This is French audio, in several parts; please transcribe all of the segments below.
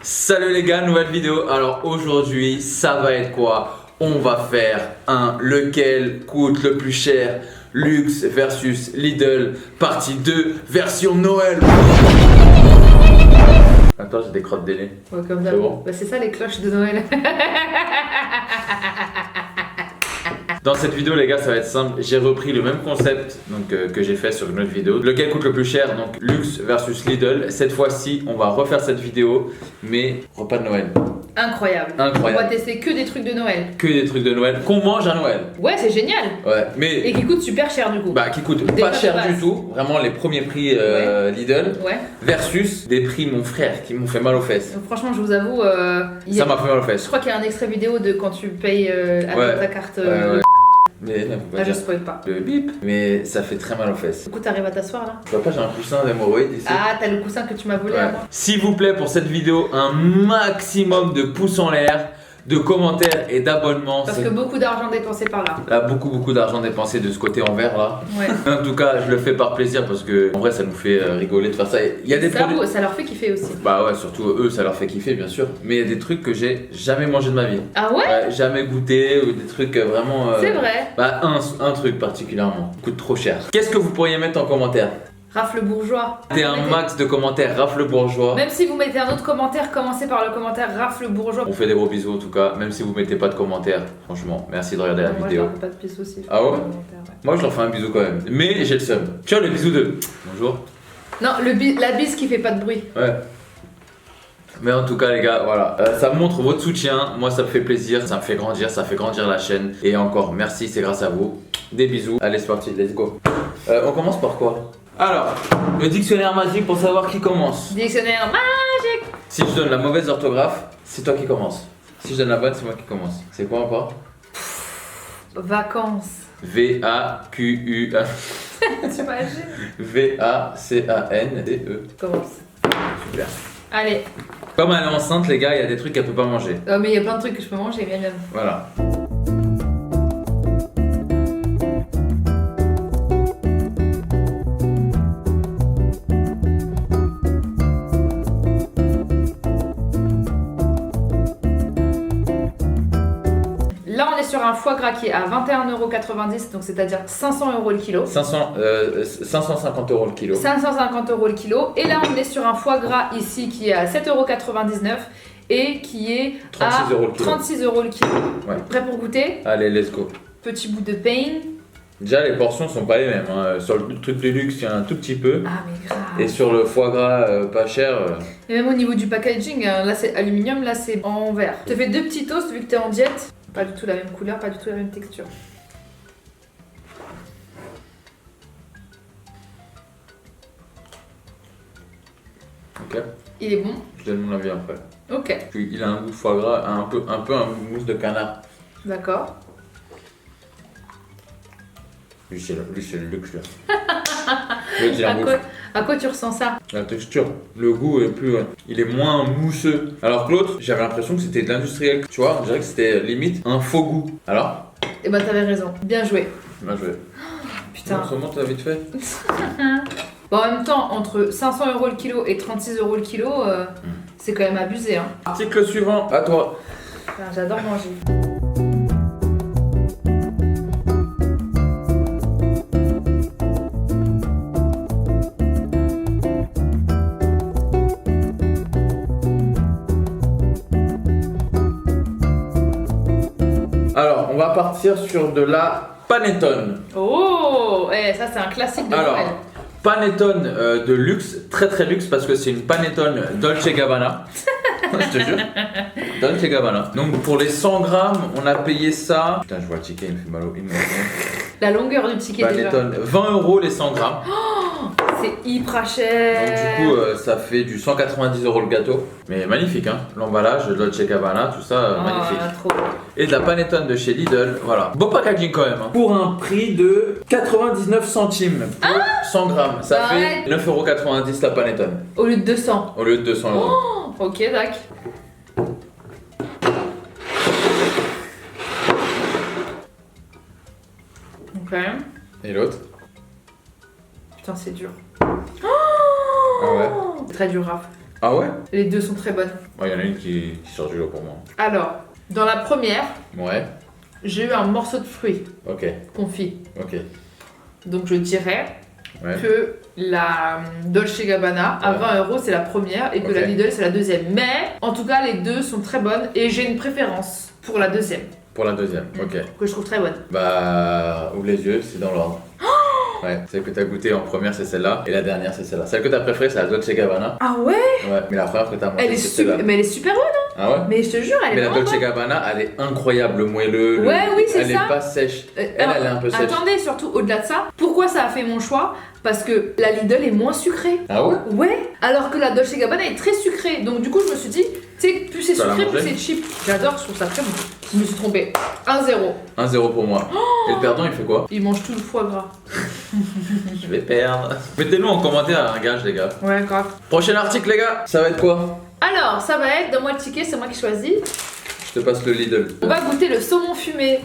Salut les gars, nouvelle vidéo. Alors aujourd'hui, ça va être quoi? On va faire un lequel coûte le plus cher, Luxe versus Lidl, partie 2, version Noël. Attends, j'ai des crottes de nez. Ouais, comme ça. C'est bon. Bah, c'est ça les cloches de Noël. Dans cette vidéo les gars, ça va être simple, j'ai repris le même concept donc, que j'ai fait sur une autre vidéo. Lequel coûte le plus cher, donc Luxe versus Lidl. Cette fois-ci, on va refaire cette vidéo, mais repas de Noël. Incroyable. Incroyable. On va tester que des trucs de Noël. Que des trucs de Noël qu'on mange à Noël. Ouais, c'est génial. Ouais, mais Et qui coûtent super cher du coup. bah, qui coûtent Déjà pas cher de base. du tout, vraiment les premiers prix Lidl, Ouais. versus des prix mon frère qui m'ont fait mal aux fesses. Donc, franchement, je vous avoue, Ça m'a fait mal aux je fesses. crois qu'il y a un extrait vidéo de quand tu payes avec Ouais. ta carte. Ouais. Mais non, faut pas Là, je dire spoil pas. le bip, mais ça fait très mal aux fesses. Du coup, t'arrives à t'asseoir là. Tu vois pas, j'ai un coussin d'hémorroïdes ici. Ah, t'as le coussin que tu m'as volé Ouais. à moi. S'il vous plaît, pour cette vidéo, un maximum de pouces en l'air, de commentaires et d'abonnements. Parce C'est- que beaucoup d'argent dépensé par là. Là, beaucoup d'argent dépensé de ce côté en vert là. Ouais. En tout cas, je le fais par plaisir parce que en vrai, ça nous fait rigoler de faire ça. Il y a des Ça, produits. ça leur fait kiffer aussi. Bah ouais, surtout eux, ça leur fait kiffer bien sûr. Mais il y a des trucs que j'ai jamais mangé de ma vie. Ah ouais, Ouais, jamais goûté ou des trucs vraiment. c'est vrai. Bah un truc particulièrement coûte trop cher. Qu'est-ce que vous pourriez mettre en commentaire? Rafle bourgeois. Mettez un max de commentaires, rafle bourgeois. Même si vous mettez un autre commentaire, commencez par le commentaire rafle bourgeois. On fait des gros bisous en tout cas, même si vous mettez pas de commentaires. Franchement, merci de regarder la Moi, je vidéo. leur fais pas de pisse aussi. Ah ouais Commentaire, ouais. Moi je leur fais un bisou quand même. Mais j'ai le seum. Tu vois le bisou de. Bonjour. Non, la bise qui fait pas de bruit. Ouais. Mais en tout cas les gars, voilà, ça montre votre soutien, moi ça me fait plaisir, ça me fait grandir, ça fait grandir la chaîne. Et encore merci, c'est grâce à vous. Des bisous, allez c'est parti, let's go. On commence par quoi? Alors, le dictionnaire magique pour savoir qui commence. Dictionnaire magique. Si je donne la mauvaise orthographe, c'est toi qui commence. Si je donne la bonne, c'est moi qui commence. C'est quoi encore? Vacances. V-A-Q-U-A T'imagines? V-A-C-A-N-D-E. Commence. Super. Allez. Comme elle est enceinte les gars, il y a des trucs qu'elle peut pas manger. Oh, mais il y a plein de trucs que je peux manger, bien même. Voilà. Là, on est sur un foie gras qui est à 21,90 €, donc c'est-à-dire 500 € le kilo. 550 € le kilo. 550 € le kilo. Et là, on est sur un foie gras ici qui est à 7,99 € et qui est 36 € le à kilo. 36 € le kilo. Ouais. Prêt pour goûter? Allez, let's go. Petit bout de pain. Déjà, les portions sont pas les mêmes. Hein. Sur le truc de luxe, il y en a un tout petit peu. Ah, mais grave. Et sur le foie gras pas cher. Et même au niveau du packaging, là c'est aluminium, là c'est en verre. Je te fais deux petits toasts vu que t'es en diète. Pas du tout la même couleur, pas du tout la même texture. Ok. Il est bon. Je donne mon avis après. Ok, Puis, il a un goût de foie gras, un peu un mousse de canard. d'accord. Lui, c'est le luxe. Là. Lui, c'est À un goût. quoi tu ressens ça? La texture, le goût est plus. Il est moins mousseux. Alors que l'autre, j'avais l'impression que c'était de l'industriel. Tu vois, on dirait que c'était limite un faux goût. Alors Eh ben t'avais raison, bien joué. Là, je vais. Putain. On se remonte vite fait. Bon, en même temps, entre 500 € le kilo et 36 € le kilo, c'est quand même abusé. Hein. Article suivant, à toi. Enfin, j'adore manger. Alors, on va partir sur de la panettone. Oh, ça c'est un classique de Alors, Noël. panettone de luxe, très luxe parce que c'est une panettone Dolce Gabbana. Je te jure. Dolce Gabbana. Donc pour les 100 grammes, on a payé ça. Putain, je vois le ticket, il me fait mal au. La longueur du ticket déjà. Panettone, 20 € les 100 grammes. C'est hyper Donc cher. du coup, ça fait du 190 € le gâteau. Mais magnifique, hein. L'emballage, Dolce Gabbana, tout ça, magnifique. Trop bon. Et de la panettone de chez Lidl, voilà. Beau packaging quand même. Hein. Pour un prix de 99 centimes pour 100 grammes. Ça Arrête. fait 9,90 € la panettone. Au lieu de 200. Au lieu de 200 €. Oh, ok, d'accord. Ok. Et l'autre? Putain, c'est dur. Ah ouais. C'est très dur, Raph. Ah ouais? Les deux sont très bonnes. Il y en a une qui sort du lot pour moi. Alors, dans la première, Ouais, j'ai eu un morceau de fruit ok, confit. ok. Donc je dirais Ouais. que la Dolce Gabbana à Ouais. 20 € c'est la première et que Ok. la Lidl c'est la deuxième. Mais en tout cas, les deux sont très bonnes et j'ai une préférence pour la deuxième, Pour la deuxième, ok. que je trouve très bonne. Bah, ouvre les yeux, c'est dans l'ordre. Ouais, celle que t'as goûtée en première, c'est celle-là. Et la dernière, c'est celle-là. Celle que t'as préférée, c'est la Dolce Gabbana. Ah ouais? Ouais, mais la première que t'as mangée, Elle est c'est super, celle-là. mais elle est super bonne. Ah ouais? Mais je te jure, elle Mais est la vraiment Dolce Gabbana, elle est incroyable, le moelleux. Ouais, oui, c'est elle ça. est pas sèche. bonne. Elle est un peu sèche. Attendez, surtout au-delà de ça, pourquoi ça a fait mon choix? Parce que la Lidl est moins sucrée. Ah ouais? Ouais, alors que la Dolce Gabbana est très sucrée. Donc du coup, je me suis dit, tu sais, plus c'est Tu vas la sucré, plus manger c'est cheap. J'adore, je trouve ça très bon. Je me suis trompée. 1-0. 1-0 pour moi. Et le perdant, il fait quoi? Il mange tout le foie gras. Je vais perdre. Mettez-nous en commentaire un gage, les gars. Ouais, grave. Prochain article, les gars. Ça va être quoi? Alors, ça va être, donne-moi le ticket, c'est moi qui choisis. Je te passe le Lidl. On va goûter le saumon fumé.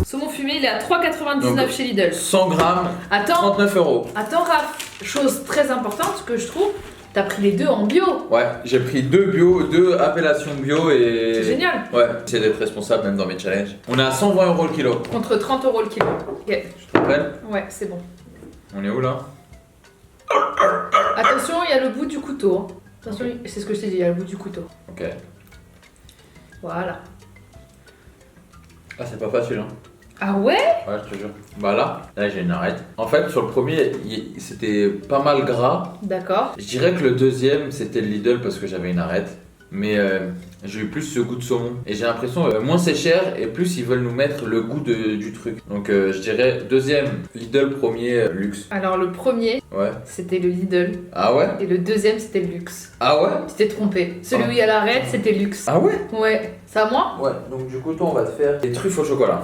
Saumon fumé, il est à 3,99 Donc, chez Lidl. 100 grammes, Attends, 39 €. attends Raph, chose très importante que je trouve, t'as pris les deux en bio. Ouais, j'ai pris 2 bio, 2 appellations bio et. C'est génial. Ouais, j'essaie d'être responsable même dans mes challenges. On est à 120 € le kilo. Contre 30 € le kilo. Ok, Tu te rappelles? ouais, c'est bon. On est où là? Attention, il y a le bout du couteau. Hein. Attention, c'est ce que je t'ai dit, il y a le bout du couteau. Ok. Voilà. Ah, c'est pas facile, hein. Ah ouais? Ouais, je te jure. Bah là j'ai une arête. En fait, sur le premier, c'était pas mal gras. D'accord. Je dirais que le deuxième, c'était le Lidl parce que j'avais une arête. Mais j'ai eu plus ce goût de saumon. Et j'ai l'impression, moins c'est cher et plus ils veulent nous mettre le goût du truc. Donc je dirais deuxième, Lidl, premier, luxe. Alors le premier, Ouais. c'était le Lidl. Ah ouais? Et le deuxième, c'était le luxe. Ah ouais? Tu t'es trompé. Celui où il y a l'arête, c'était luxe. Ah ouais? Ouais. C'est à moi? Ouais, donc du coup, toi, on va te faire des truffes au chocolat.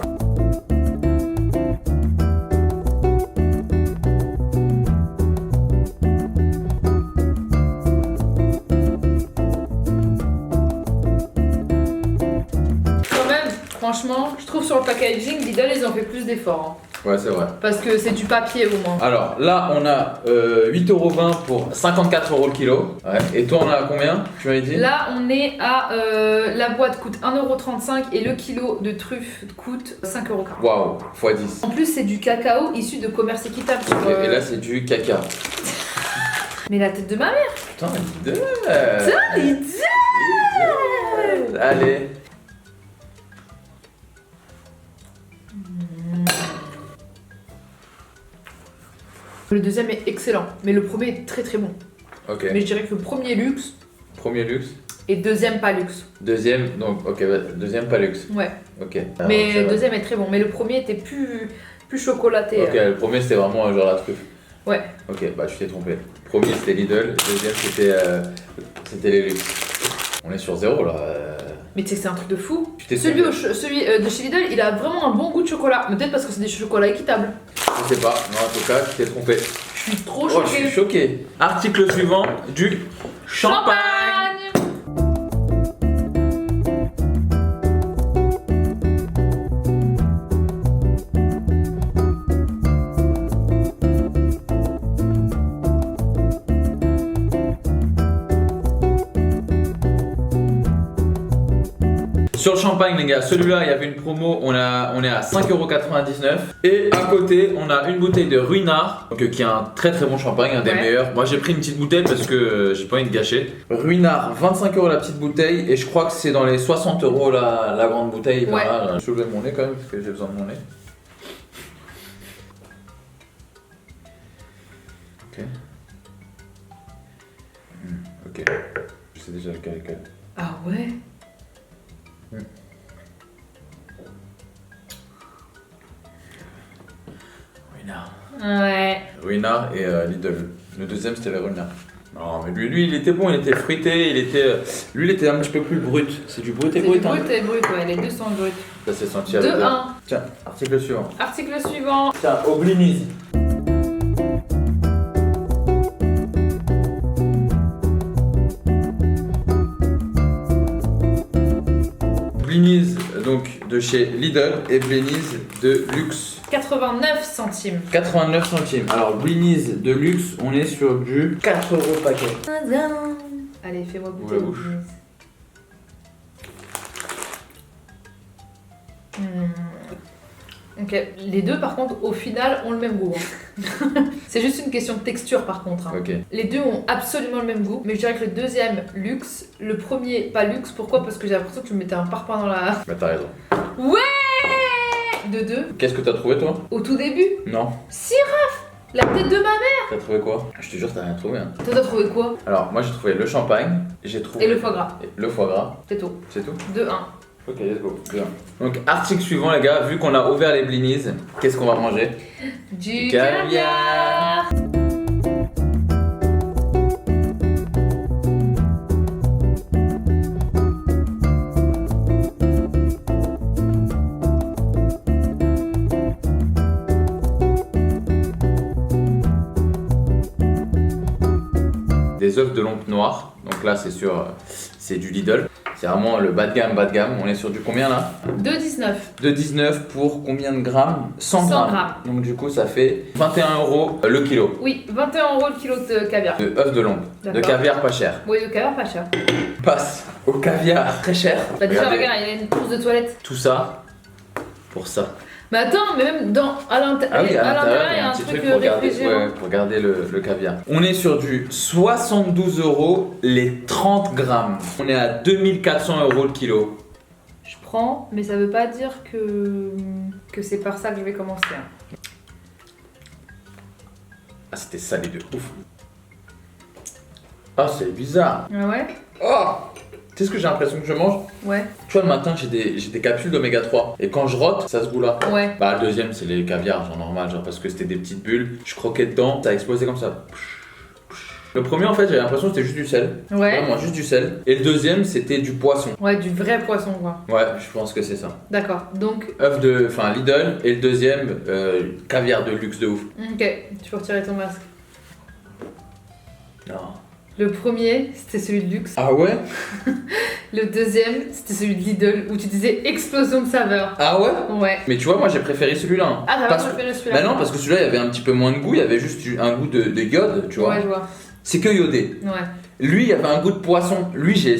Quand même, franchement, je trouve sur le packaging, Lidl, ils ont fait plus d'efforts. Hein. Ouais, c'est vrai. Parce que c'est du papier au moins. Alors là, on a 8,20 € pour 54 € le kilo. Ouais. Et toi, on a combien? Tu m'avais dit? Là, on est à. La boîte coûte 1,35 € et le kilo de truffes coûte 5,40 €. Waouh, x 10. En plus, c'est du cacao issu de commerce équitable. Sur, Et là, c'est du caca. Mais la tête de ma mère! Putain, Lidl. Lidl. Lidl. Allez. Le deuxième est excellent, mais le premier est très très bon. Ok. Mais je dirais que le premier luxe Premier luxe. et deuxième pas luxe. Deuxième, donc, ok, bah, deuxième pas luxe. Ouais. Ok. Mais c'est le vrai. deuxième est très bon. Mais le premier était plus chocolaté. Ok, le premier c'était vraiment genre la truffe. Ouais. Ok, bah tu t'es trompé. Le premier c'était Lidl, le deuxième c'était les luxe. On est sur 0 là. Mais tu sais que c'est un truc de fou. Tu t'es Celui, trompé. celui de chez Lidl, il a vraiment un bon goût de chocolat. Mais peut-être parce que c'est des chocolats équitables. Je sais pas, non en tout cas tu t'es trompé. Je suis trop Oh, je choquée. suis choqué. Article suivant, du champagne. Sur le champagne les gars, celui-là il y avait une promo, on est à 5,99 € et à côté on a une bouteille de Ruinart, donc, qui est un très très bon champagne, un des Ouais. meilleurs. Moi j'ai pris une petite bouteille parce que j'ai pas envie de gâcher. Ruinart, 25 € la petite bouteille et je crois que c'est dans les 60 € la grande bouteille. Ouais. Voilà, je soulève mon nez quand même parce que j'ai besoin de mon nez. Ok. Ok. Je sais déjà lequel est lequel. Ah ouais? Ruinart. Ouais. Ruinart et Lidl. Le deuxième c'était le Ruinart. Non mais lui il était bon, il était fruité, lui il était un petit peu plus brut. C'est du brut et C'est brut du hein. brut et brut, ouais. Les deux sont bruts. Ça s'est senti à la 2-1. Tiens, article suivant. Article suivant. Tiens, Oblinis. Blinis donc de chez Lidl et Blinis de luxe. 89 centimes. 89 centimes. Alors Blinis de luxe, on est sur du 4 € le paquet. Allez, fais-moi Ouvre goûter. la bouche. Ok, les deux par contre au final ont le même goût. Hein. C'est juste une question de texture par contre. Hein. Ok. Les deux ont absolument le même goût, mais je dirais que le deuxième luxe, le premier pas luxe. Pourquoi? Parce que j'ai l'impression que je me mettais un parpaing dans la... Bah t'as raison. Ouais. De deux. Qu'est-ce que t'as trouvé toi? Au tout début, Non. Siraf, la tête de ma mère. T'as trouvé quoi? Je te jure t'as rien trouvé hein. Toi t'as trouvé quoi? Alors moi j'ai trouvé le champagne, j'ai trouvé... Et le foie gras. Le foie gras, C'est tout. c'est tout? 2-1. Ok, let's go. Bien. Donc article suivant les gars, vu qu'on a ouvert les blinis, qu'est-ce qu'on va manger? Du caviar. caviar. Des œufs de lompe noire, donc là c'est du Lidl. C'est vraiment le bas de gamme, bas de gamme. On est sur du combien là? 2,19. De 19 pour combien de grammes? 100 100 grammes. grammes. Donc du coup ça fait 21 € le kilo. Oui, 21 € le kilo de caviar. De œufs de lompe. De D'accord. caviar pas cher. Oui, le caviar pas cher. Passe au caviar très cher. Bah déjà Regardez, regarde, il y a une course de toilette. tout ça pour ça. Mais attends, mais même à l'intérieur, il y a un petit truc pour garder, réfrigérant. pour garder le caviar. On est sur du 72 € les 30 grammes. On est à 2400 € le kilo. Je prends, mais ça veut pas dire que c'est par ça que je vais commencer. Hein. Ah c'était salé de ouf. Ah c'est bizarre. Ah ouais? Oh, tu sais ce que j'ai l'impression que je mange? Ouais. Tu vois le matin j'ai des capsules d'oméga 3 et quand je rote ça se goût là. Ouais. Bah le deuxième c'est les caviars genre normal genre parce que c'était des petites bulles. Je croquais dedans, ça a explosé comme ça. Le premier en fait j'avais l'impression que c'était juste du sel. Ouais. Vraiment juste du sel. Et le deuxième c'était du poisson. Ouais, du vrai poisson quoi. Ouais je pense que c'est ça. D'accord, donc, Enfin Lidl et le deuxième caviar de luxe de ouf. ok, tu peux retirer ton masque. Non. Le premier, c'était celui de luxe. Ah ouais? Le deuxième, c'était celui de Lidl où tu disais explosion de saveur. Ah ouais? Ouais. Mais tu vois moi j'ai préféré celui-là. Hein. Ah, t'as Parce pas que- préféré celui-là? Bah non parce que celui-là il y avait un petit peu moins de goût, il y avait juste un goût de iode, tu vois. Ouais, je vois. C'est que iodé. Ouais. Lui, il y avait un goût de poisson. Lui, j'ai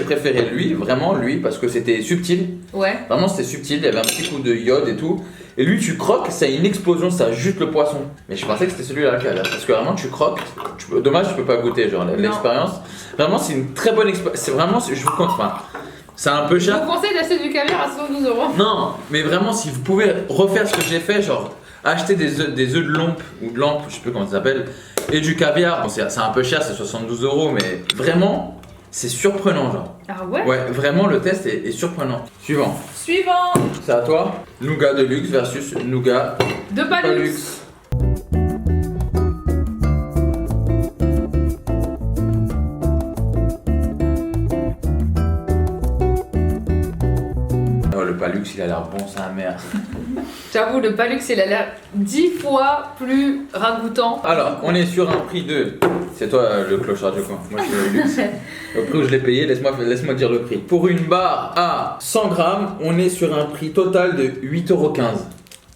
préféré lui, vraiment lui, parce que c'était subtil. Ouais. Vraiment, c'était subtil. Il y avait un petit coup de iode et tout. Et lui, tu croques, ça a une explosion, ça jute le poisson. Mais je pensais que c'était celui-là le caviar. Parce que vraiment, tu croques. Dommage, tu peux pas goûter, genre l'expérience. Vraiment, c'est une très bonne expérience. C'est vraiment, je vous compte. Enfin, c'est un peu Je cher. vous conseille d'acheter du caviar à 72 €. Non, mais vraiment, si vous pouvez refaire ce que j'ai fait, genre acheter des œufs de lompe ou de lampe, je sais plus comment ça s'appelle, et du caviar. Bon, c'est un peu cher, c'est 72 €, mais vraiment, c'est surprenant, genre. Ah ouais? Ouais, vraiment, le test est surprenant. Suivant, Suivant. c'est à toi. Nougat de luxe versus nougat De pas Palux. luxe. Oh, le Palux, il a l'air bon, sa mère. J'avoue, le Palux, il a l'air 10 fois plus ragoûtant. Alors, on est sur un prix de. C'est toi le clochard du coin. Moi, je suis le luxe. Le prix où je l'ai payé, laisse-moi dire le prix. Pour une barre à 100 grammes, on est sur un prix total de 8,15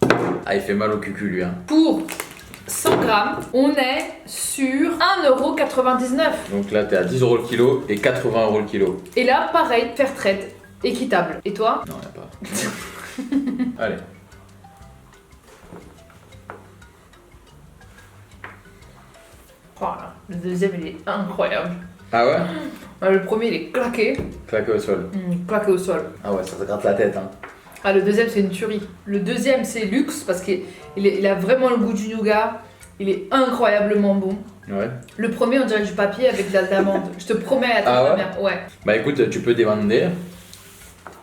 €. Ah, il fait mal au cucu, lui. Hein. Pour 100 grammes, on est sur 1,99 €. Donc là, t'es à 10 € le kilo et 80 € le kilo. Et là, pareil, fair trade, équitable. Et toi? Non, y a pas. Allez. Voilà, le deuxième, il est incroyable. Ah ouais? Le premier, il est claqué. Claqué au sol. Claqué au sol. Ah ouais, ça te gratte la tête. Hein. Ah, le deuxième, c'est une tuerie. Le deuxième, c'est luxe parce qu'il a vraiment le goût du nougat. Il est incroyablement bon. Ouais. Le premier, on dirait du papier avec de l'amande. Je te promets à ta Ah ouais? mère. Ouais. Bah écoute, tu peux demander.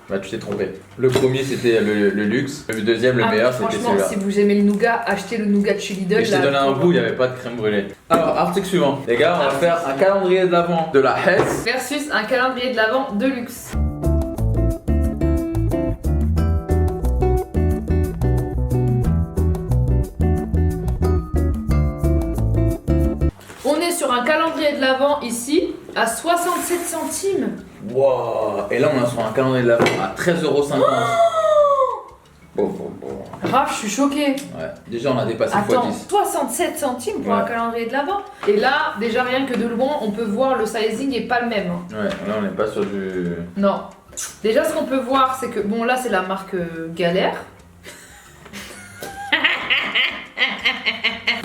Bah tu t'es trompé. Le premier c'était le luxe. Le deuxième, le meilleur, c'était franchement, celui-là. si vous aimez le nougat, achetez le nougat de chez Lidl. Et je t'ai là, donné un pour- bout, il n'y avait pas de crème brûlée. Alors, article suivant. Les gars, on va faire un calendrier de l'avant de la Hess. Versus un calendrier de l'Avent de luxe. On est sur un calendrier de l'Avent ici à 67 centimes. Wow. Et là, on est sur un calendrier de l'Avent à 13,50€. Bon. Raph, je suis choquée. Ouais. Déjà, on a dépassé Attends, x10. 67 centimes pour un calendrier de l'Avent. Et là, déjà rien que de loin, on peut voir le sizing est pas le même. Hein. Ouais, là, on n'est pas sur du. Non. Déjà, ce qu'on peut voir, c'est que bon, là, c'est la marque Galère.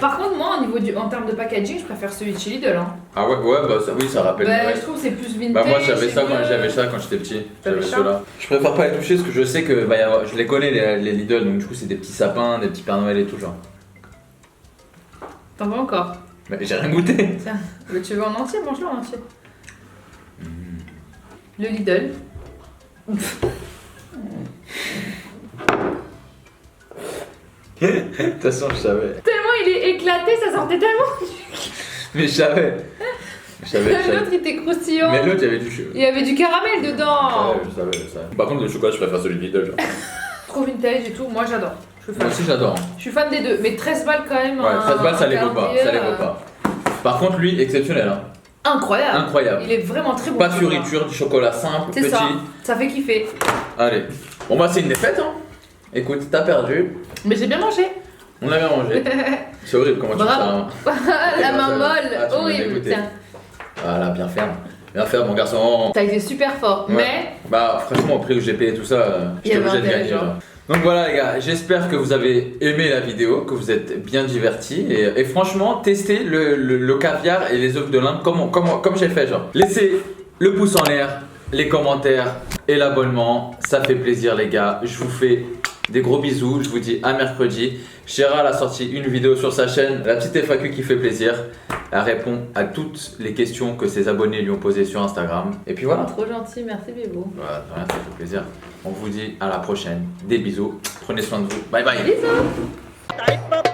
Par contre, moi, en termes de packaging, je préfère celui de chez Lidl. Hein. Ah ouais, bah oui, ça rappelle. Bah, Ouais. je trouve que c'est plus vintage. Bah moi j'avais ça mieux. quand j'étais petit. T'avais J'avais ça ceux-là. Je préfère pas les toucher parce que je sais que je les connais les Lidl, donc du coup c'est des petits sapins, des petits Pères Noël et tout genre. T'en veux encore? Mais j'ai rien goûté. Tiens, tu veux en entier? Mange-le en entier. Le Lidl. De toute façon je savais. Tellement il est éclaté, ça sortait tellement. Mais je savais. L'autre il était croustillant. Mais l'autre il y avait du cheveu. Il y avait du caramel dedans. Je savais. Par contre le chocolat je préfère celui de Lidl. Genre. Trop vintage et tout, moi j'adore. Je suis Moi fan. aussi j'adore. Je suis fan des deux, mais 13 balles quand même. Ouais, 13 balles ça les vaut pas. calendrier, Ça les vaut pas. Par contre lui exceptionnel hein. Incroyable. Incroyable. Il est vraiment très bon. Pas de ce chocolat. fioriture, du chocolat simple, C'est petit. ça. Ça fait kiffer. Allez. Bon bah c'est une défaite hein. Écoute, t'as perdu. Mais j'ai bien mangé. On a bien mangé. C'est horrible comment tu fais Bravo. ça. La main Ah, molle. tu m'as Horrible. dégoûté. Tiens. Voilà, bien faire. Bien faire, mon garçon. T'as été super fort. Ouais. Mais Bah, franchement, au prix où j'ai payé tout ça, Il y j'étais avait obligé de intérêt, gagner. genre. Genre. Donc voilà, les gars, j'espère que vous avez aimé la vidéo, que vous êtes bien divertis. Et franchement, testez le caviar et les œufs de l'Inde comme j'ai fait. Genre, laissez le pouce en l'air, les commentaires et l'abonnement. Ça fait plaisir, les gars. Je vous fais des gros bisous. Je vous dis à mercredi. Gérald a sorti une vidéo sur sa chaîne, la petite FAQ qui fait plaisir. Elle répond à toutes les questions que ses abonnés lui ont posées sur Instagram. Et puis voilà. trop gentil, merci Bibo. Voilà, ça fait plaisir. On vous dit à la prochaine. Des bisous. Prenez soin de vous. Bye bye. Bisous.